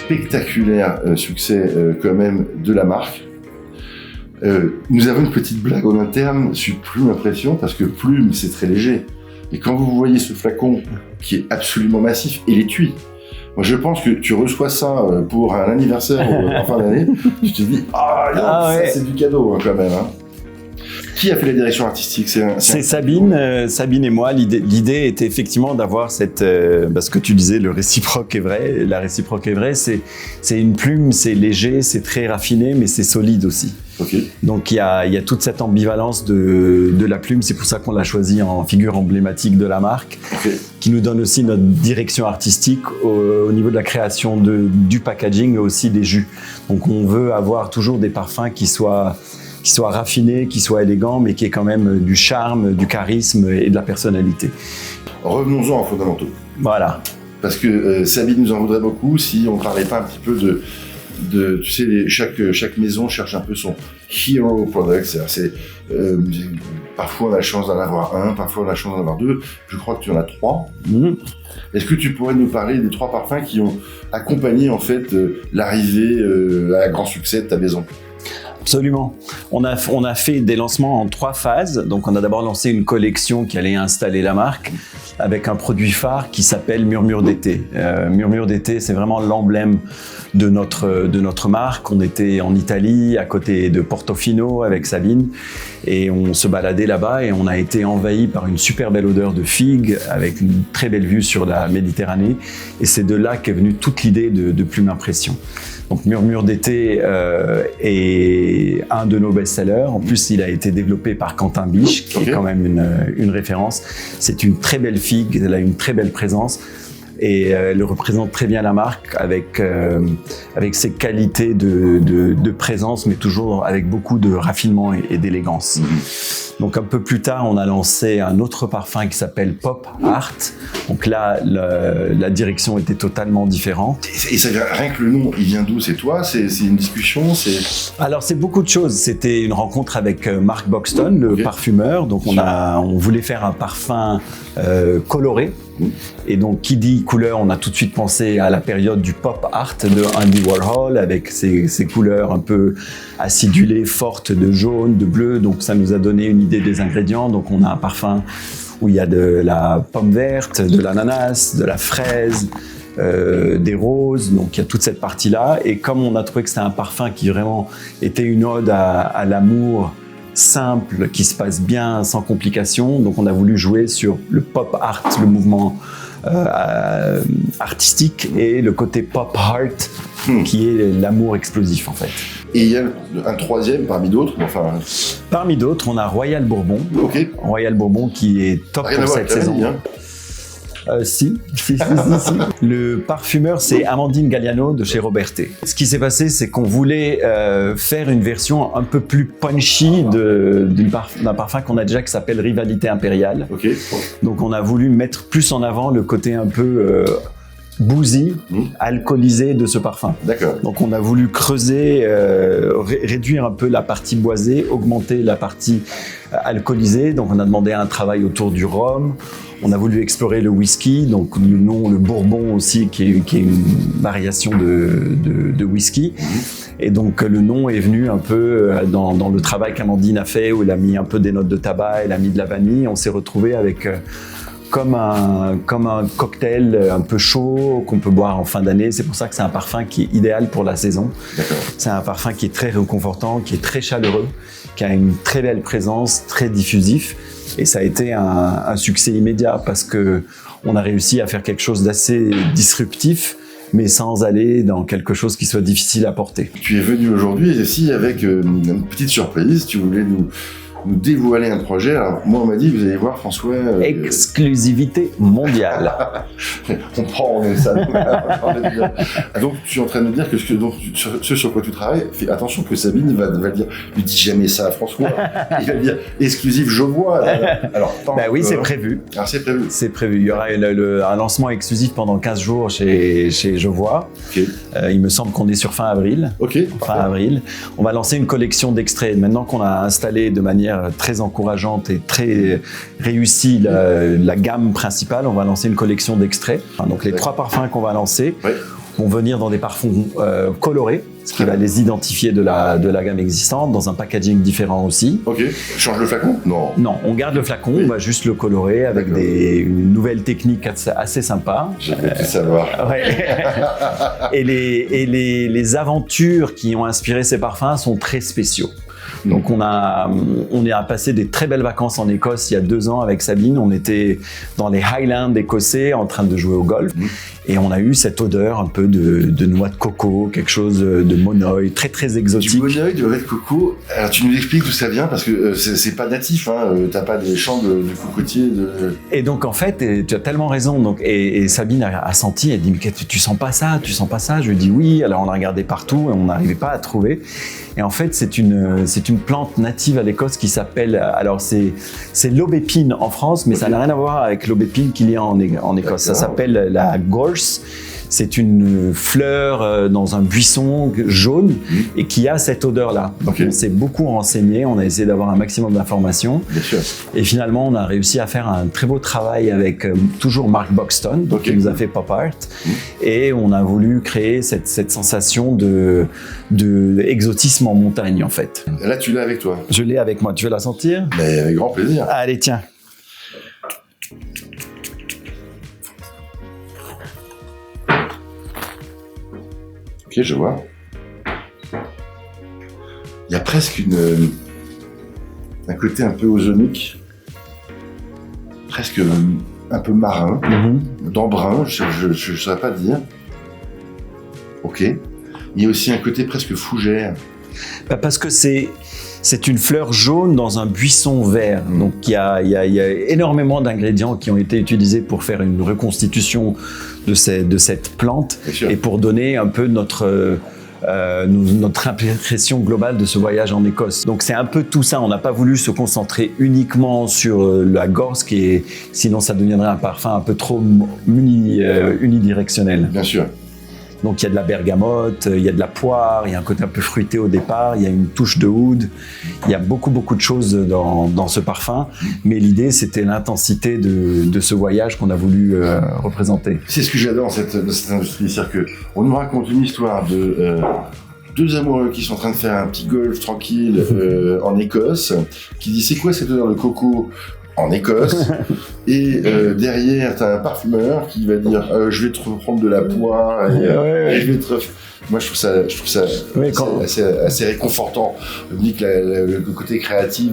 spectaculaire succès quand même de la marque. Nous avons une petite blague en interne sur Plume Impression, parce que Plume, c'est très léger. Et quand vous voyez ce flacon qui est absolument massif, et l'étui, moi je pense que tu reçois ça pour un anniversaire en fin d'année, tu te dis, ça, c'est du cadeau quand même. Hein. Qui a fait la direction artistique? C'est Sabine, Sabine et moi. L'idée était effectivement d'avoir cette, parce que tu disais, le réciproque est vrai. La réciproque est vraie. C'est une plume, c'est léger, c'est très raffiné, mais c'est solide aussi. Okay. Donc il y a toute cette ambivalence de la plume. C'est pour ça qu'on l'a choisi en figure emblématique de la marque, qui nous donne aussi notre direction artistique au niveau de la création du packaging et aussi des jus. Donc on veut avoir toujours des parfums qui soient raffinés, qui soient élégants, mais qui aient quand même du charme, du charisme et de la personnalité. Revenons-en aux fondamentaux. Voilà. Parce que Sabine nous en voudrait beaucoup si on ne parlait pas un petit peu de tu sais, chaque maison cherche un peu son hero product. Parfois on a la chance d'en avoir un, parfois on a la chance d'en avoir deux. Je crois que tu en as 3. Est-ce que tu pourrais nous parler des 3 parfums qui ont accompagné en fait l'arrivée à un grand succès de ta maison? Absolument. On a fait des lancements en 3 phases. Donc, on a d'abord lancé une collection qui allait installer la marque avec un produit phare qui s'appelle Murmure d'été. Murmure d'été, c'est vraiment l'emblème de notre marque. On était en Italie, à côté de Portofino avec Sabine, et on se baladait là-bas et on a été envahi par une super belle odeur de figue avec une très belle vue sur la Méditerranée. Et c'est de là qu'est venue toute l'idée de Plume Impression. Donc Murmure d'été est un de nos best-sellers. En plus, il a été développé par Quentin Biche, qui est quand même une référence. C'est une très belle figue, elle a une très belle présence et elle représente très bien la marque avec ses qualités de présence, mais toujours avec beaucoup de raffinement et d'élégance. Donc un peu plus tard, on a lancé un autre parfum qui s'appelle Pop Art. Donc là, la direction était totalement différente. Et ça vient, rien que le nom, il vient d'où? C'est toi? C'est une discussion? Alors c'est beaucoup de choses. C'était une rencontre avec Mark Buxton, le parfumeur. Donc on voulait faire un parfum coloré. Et donc, qui dit couleur, on a tout de suite pensé à la période du pop art de Andy Warhol avec ses couleurs un peu acidulées, fortes de jaune, de bleu. Donc, ça nous a donné une idée des ingrédients. Donc, on a un parfum où il y a de la pomme verte, de l'ananas, de la fraise, des roses. Donc, il y a toute cette partie-là. Et comme on a trouvé que c'était un parfum qui vraiment était une ode à l'amour simple, qui se passe bien, sans complications. Donc on a voulu jouer sur le pop art, le mouvement artistique, et le côté pop art, qui est l'amour explosif en fait. Et il y a un troisième parmi d'autres, Parmi d'autres, on a Royal Bourbon. Royal Bourbon qui est top pour cette saison. Si. Le parfumeur, c'est Amandine Galliano de chez Robertet. Ce qui s'est passé, c'est qu'on voulait faire une version un peu plus punchy d'un parfum qu'on a déjà qui s'appelle Rivalité Impériale. Donc on a voulu mettre plus en avant le côté un peu boozy, alcoolisé de ce parfum. Donc on a voulu creuser, réduire un peu la partie boisée, augmenter la partie alcoolisée. Donc on a demandé un travail autour du rhum. On a voulu explorer le whisky, donc le nom, le bourbon aussi, qui est une variation de whisky. Et donc le nom est venu un peu dans le travail qu'Amandine a fait, où elle a mis un peu des notes de tabac, elle a mis de la vanille. On s'est retrouvé avec comme un cocktail un peu chaud qu'on peut boire en fin d'année. C'est pour ça que c'est un parfum qui est idéal pour la saison. C'est un parfum qui est très réconfortant, qui est très chaleureux, qui a une très belle présence, très diffusif. Et ça a été un succès immédiat parce que on a réussi à faire quelque chose d'assez disruptif, mais sans aller dans quelque chose qui soit difficile à porter. Tu es venu aujourd'hui ici avec une petite surprise. Tu voulais nous dévoiler un projet. Alors moi on m'a dit, vous allez voir François... Exclusivité mondiale. on aime ça. Donc tu es en train de me dire que ce sur quoi tu travailles, fais attention que Sabine va le dire. Lui dis jamais ça à François. Il va dire exclusif, je vois. Alors, oui, c'est prévu. Alors c'est prévu. C'est prévu. Il y aura un lancement exclusif pendant 15 jours chez Je vois. Il me semble qu'on est sur fin avril. Fin avril. On va lancer une collection d'extraits. Maintenant qu'on a installé de manière très encourageante et très réussie la gamme principale, on va lancer une collection d'extraits. Donc les 3 parfums qu'on va lancer, vont venir dans des parfums colorés, ce qui va les identifier de la gamme existante, dans un packaging différent aussi. Ok, change le flacon? Non. Non, on garde le flacon, on va juste le colorer avec une nouvelle technique assez sympa. Je veux tout savoir. Ouais. Et les aventures qui ont inspiré ces parfums sont très spéciaux. Donc on a passé des très belles vacances en Écosse il y a 2 ans avec Sabine. On était dans les Highlands écossais en train de jouer au golf et on a eu cette odeur un peu de noix de coco, quelque chose de monoï, très très exotique. Du monoï, du lait de coco. Alors tu nous expliques d'où ça vient parce que c'est pas natif, hein. T'as pas des champs de cocotiers. Et donc en fait, tu as tellement raison. Donc et Sabine a senti, elle dit mais tu sens pas ça, tu sens pas ça? Je lui dis oui. Alors on a regardé partout et on n'arrivait pas à trouver. Et en fait, c'est une plante native à l'Écosse qui s'appelle, alors c'est l'aubépine en France, mais ça n'a rien à voir avec l'aubépine qu'il y a en Écosse. Ça s'appelle la gorse. C'est une fleur dans un buisson jaune et qui a cette odeur-là. Donc on s'est beaucoup renseigné, on a essayé d'avoir un maximum d'informations. Bien sûr. Et finalement, on a réussi à faire un très beau travail avec toujours Mark Buxton, qui nous a fait Pop Art. Et on a voulu créer cette sensation de exotisme en montagne, en fait. Et là, tu l'as avec toi? Je l'ai avec moi. Tu veux la sentir? Mais avec grand plaisir. Allez, tiens. Ok, je vois. Il y a presque un côté un peu ozonique, presque un peu marin, d'embrun, je ne saurais pas dire. Ok. Il y a aussi un côté presque fougère. Parce que c'est une fleur jaune dans un buisson vert. Donc il y a énormément d'ingrédients qui ont été utilisés pour faire une reconstitution de cette plante et pour donner un peu notre impression globale de ce voyage en Écosse. Donc c'est un peu tout ça. On n'a pas voulu se concentrer uniquement sur la gorse, sinon ça deviendrait un parfum un peu trop unidirectionnel. Bien sûr. Donc il y a de la bergamote, il y a de la poire, il y a un côté un peu fruité au départ, il y a une touche de oud, il y a beaucoup de choses dans ce parfum, mais l'idée c'était l'intensité de ce voyage qu'on a voulu représenter. C'est ce que j'adore dans cette industrie, c'est-à-dire qu'on nous raconte une histoire de 2 amoureux qui sont en train de faire un petit golf tranquille en Écosse, qui dit c'est quoi cette odeur de coco en Écosse, et derrière t'as un parfumeur qui va dire je vais te reprendre de la poire et je vais te... Moi je trouve ça assez réconfortant. Je me dis que le côté créatif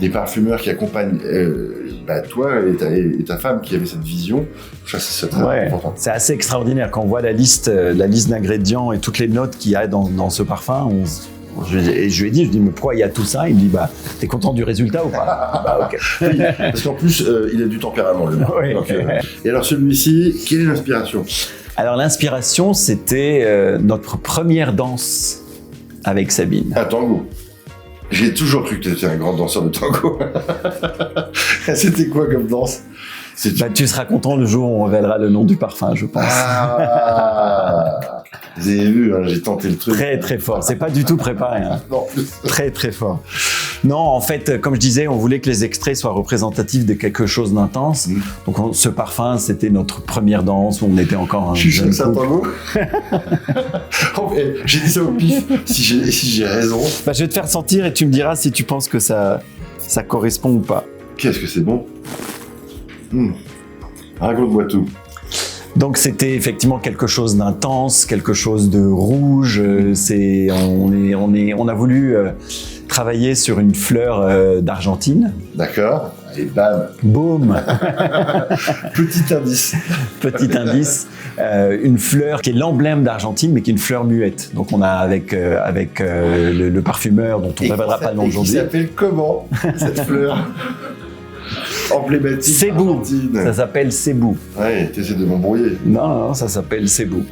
des parfumeurs qui accompagnent toi et ta femme qui avait cette vision, je trouve ça c'est très important. C'est assez extraordinaire quand on voit la liste d'ingrédients et toutes les notes qu'il y a dans ce parfum. Je lui ai dit, mais pourquoi il y a tout ça? Il me dit, t'es content du résultat ou pas? Ok. Oui, parce qu'en plus, il a du tempérament, le mec. Oui. Donc, et alors celui-ci, quelle est l'inspiration? Alors l'inspiration, c'était notre première danse avec Sabine. Un tango. J'ai toujours cru que tu étais un grand danseur de tango. C'était quoi comme danse? Tu seras content le jour où on révélera le nom du parfum, je pense. Vous avez vu, hein, j'ai tenté le truc. Très très fort, c'est pas du tout préparé. Hein. Non. Très très fort. Non, en fait, comme je disais, on voulait que les extraits soient représentatifs de quelque chose d'intense. Donc ce parfum, c'était notre première danse où on était encore un jeune couple. J'ai dit ça au pif, si j'ai raison. Je vais te faire sentir et tu me diras si tu penses que ça correspond ou pas. Qu'est-ce que c'est bon. Raconte-moi tout. Donc c'était effectivement quelque chose d'intense, quelque chose de rouge. On a voulu travailler sur une fleur d'Argentine. D'accord. Et bam. Boum. Petit indice. Petit indice. Une fleur qui est l'emblème d'Argentine, mais qui est une fleur muette. Donc on a avec le parfumeur dont on ne révélera pas le nom aujourd'hui. Il s'appelle comment cette fleur? Emblématique. Cébou. Ça s'appelle Cébou. Ouais, t'essaies de m'embrouiller. Non, ça s'appelle Cébou.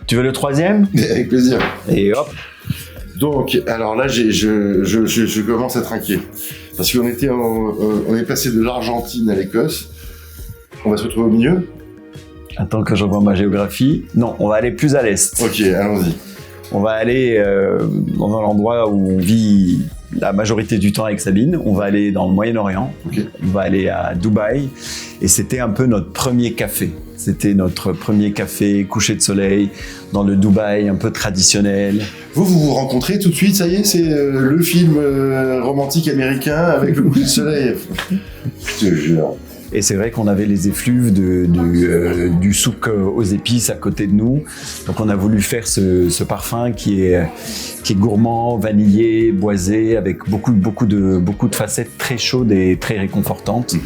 Tu veux le troisième? Avec plaisir. Et hop. Donc, alors là, je commence à être inquiet. Parce qu'on on est passé de l'Argentine à l'Écosse. On va se retrouver au milieu? Attends que je revoie ma géographie. Non, on va aller plus à l'est. Ok, allons-y. On va aller dans un endroit où on vit la majorité du temps avec Sabine. On va aller dans le Moyen-Orient, on va aller à Dubaï, et c'était un peu notre premier café. C'était notre premier café coucher de soleil dans le Dubaï un peu traditionnel. Vous vous rencontrez tout de suite, ça y est, c'est le film romantique américain avec le coucher de soleil. Je te jure. Et c'est vrai qu'on avait les effluves du souk aux épices à côté de nous. Donc on a voulu faire ce parfum qui est gourmand, vanillé, boisé, avec beaucoup de facettes très chaudes et très réconfortantes.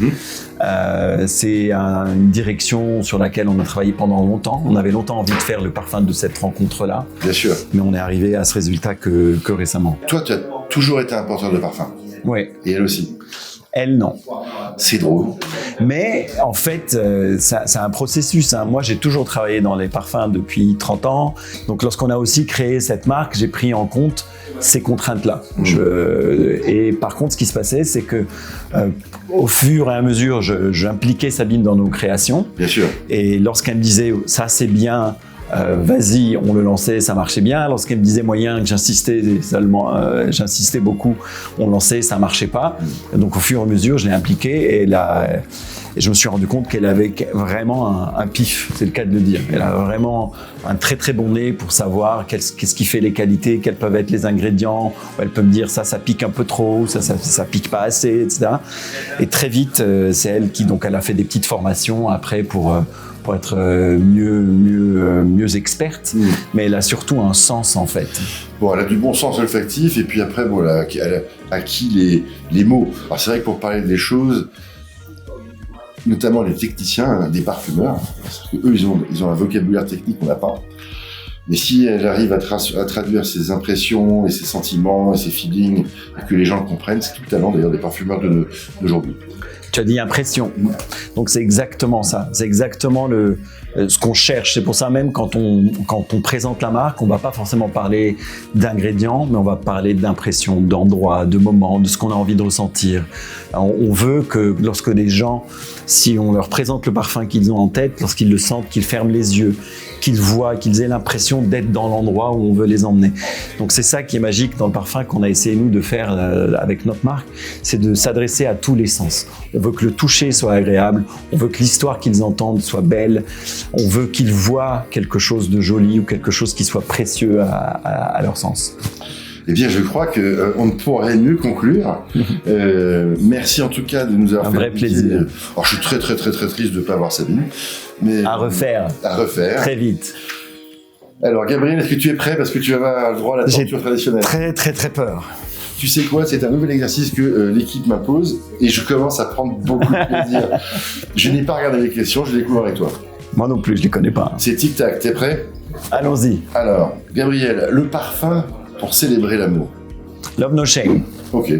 C'est une direction sur laquelle on a travaillé pendant longtemps. On avait longtemps envie de faire le parfum de cette rencontre-là. Bien sûr. Mais on est arrivé à ce résultat que récemment. Toi, tu as toujours été un porteur de parfum. Oui. Et elle aussi. Elle, non. C'est drôle. Mais en fait, c'est un processus. Hein. Moi, j'ai toujours travaillé dans les parfums depuis 30 ans. Donc, lorsqu'on a aussi créé cette marque, j'ai pris en compte ces contraintes-là. Et par contre, ce qui se passait, c'est que au fur et à mesure, j'impliquais Sabine dans nos créations. Bien sûr. Et lorsqu'elle me disait « ça, c'est bien », vas-y, on le lançait, ça marchait bien. Lorsqu'elle me disait moyen, que j'insistais beaucoup, on lançait, ça marchait pas. Donc au fur et à mesure, je l'ai impliquée et je me suis rendu compte qu'elle avait vraiment un pif, c'est le cas de le dire. Elle a vraiment un très très bon nez pour savoir qu'est-ce qui fait les qualités, quels peuvent être les ingrédients. Elle peut me dire ça pique un peu trop, ça pique pas assez, etc. Et très vite, c'est elle qui, donc elle a fait des petites formations après pour être mieux experte, mais elle a surtout un sens en fait. Bon, elle a du bon sens olfactif et puis après, bon, elle a acquis les mots. Alors c'est vrai que pour parler des choses, notamment les techniciens, des parfumeurs, parce qu'eux, ils ont un vocabulaire technique qu'on n'a pas. Mais si elle arrive à traduire ses impressions et ses sentiments et ses feelings et que les gens le comprennent, c'est tout le talent d'ailleurs des parfumeurs d'aujourd'hui. Tu as dit impression. Donc c'est exactement ça. C'est exactement ce qu'on cherche. C'est pour ça même quand on présente la marque, on va pas forcément parler d'ingrédients, mais on va parler d'impression, d'endroit, de moment, de ce qu'on a envie de ressentir. On veut que lorsque les gens, si on leur présente le parfum qu'ils ont en tête, lorsqu'ils le sentent, qu'ils ferment les yeux, qu'ils voient, qu'ils aient l'impression d'être dans l'endroit où on veut les emmener. Donc c'est ça qui est magique dans le parfum qu'on a essayé nous de faire avec notre marque, c'est de s'adresser à tous les sens. On veut que le toucher soit agréable, on veut que l'histoire qu'ils entendent soit belle, on veut qu'ils voient quelque chose de joli ou quelque chose qui soit précieux à leur sens. Eh bien, je crois qu'on ne pourrait mieux conclure. Merci en tout cas de nous avoir fait un vrai plaisir. Alors, je suis très très très très triste de ne pas avoir Sabine. Mais à refaire. Très vite. Alors, Gabriel, est-ce que tu es prêt? Parce que tu vas avoir le droit à la torture traditionnelle. Très très très peur. Tu sais quoi? C'est un nouvel exercice que l'équipe m'impose et je commence à prendre beaucoup de plaisir. Je n'ai pas regardé les questions, je découvre avec toi. Moi non plus, je les connais pas. C'est tic-tac, t'es prêt? Allons-y. Alors, Gabriel, le parfum pour célébrer l'amour. Love No Shame. Ok.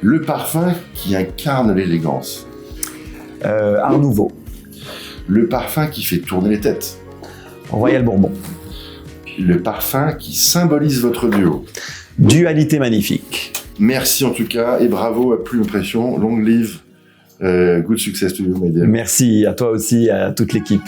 Le parfum qui incarne l'élégance. Art Nouveau. Le parfum qui fait tourner les têtes. Royal Bourbon. Le parfum qui symbolise votre duo. Dualité magnifique. Merci en tout cas et bravo à Plume Impression. Long live. Good success to you, my dear. Merci à toi aussi, à toute l'équipe.